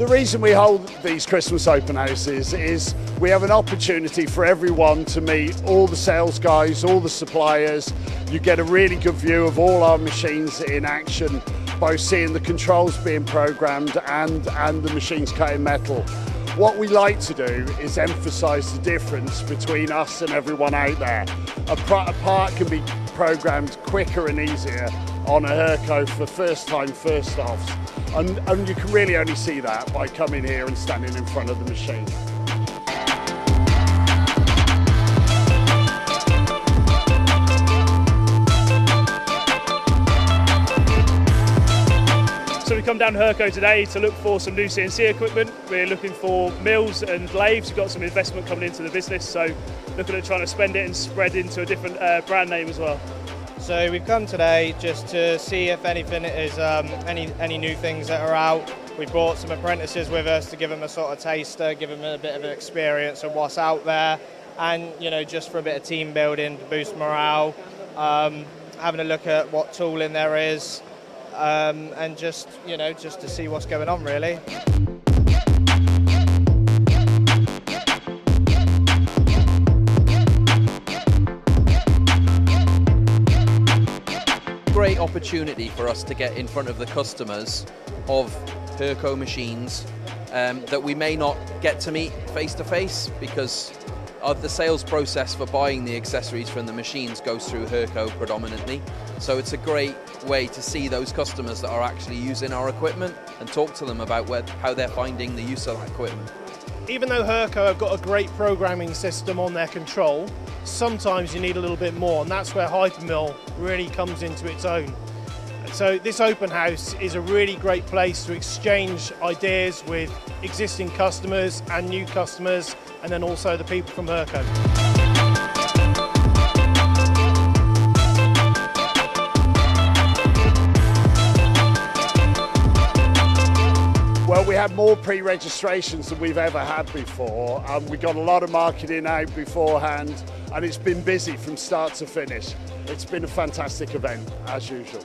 The reason we hold these Christmas open houses is we have an opportunity for everyone to meet all the sales guys, all the suppliers. You get a really good view of all our machines in action, both seeing the controls being programmed and the machines cutting metal. What we like to do is emphasise the difference between us and everyone out there. A part can be programmed quicker and easier on a Hurco for first-time first-offs. And you can really only see that by coming here and standing in front of the machine. So we come down to Hurco today to look for some new CNC equipment. We're looking for mills and lathes. We've got some investment coming into the business, so looking at trying to spend it and spread into a different brand name as well. So we've come today just to see if anything is any new things that are out. We brought some apprentices with us to give them a sort of taster, give them a bit of an experience of what's out there, and just for a bit of team building to boost morale, having a look at what tooling there is, and just to see what's going on really. Great opportunity for us to get in front of the customers of Hurco machines that we may not get to meet face to face because of the sales process for buying the accessories from the machines goes through Hurco predominantly. So it's a great way to see those customers that are actually using our equipment and talk to them about how they're finding the use of that equipment. Even though Hurco have got a great programming system on their control, sometimes you need a little bit more, and that's where hyperMILL really comes into its own. So this open house is a really great place to exchange ideas with existing customers and new customers, and then also the people from Hurco. Well, we had more pre-registrations than we've ever had before. We got a lot of marketing out beforehand, and it's been busy from start to finish. It's been a fantastic event, as usual.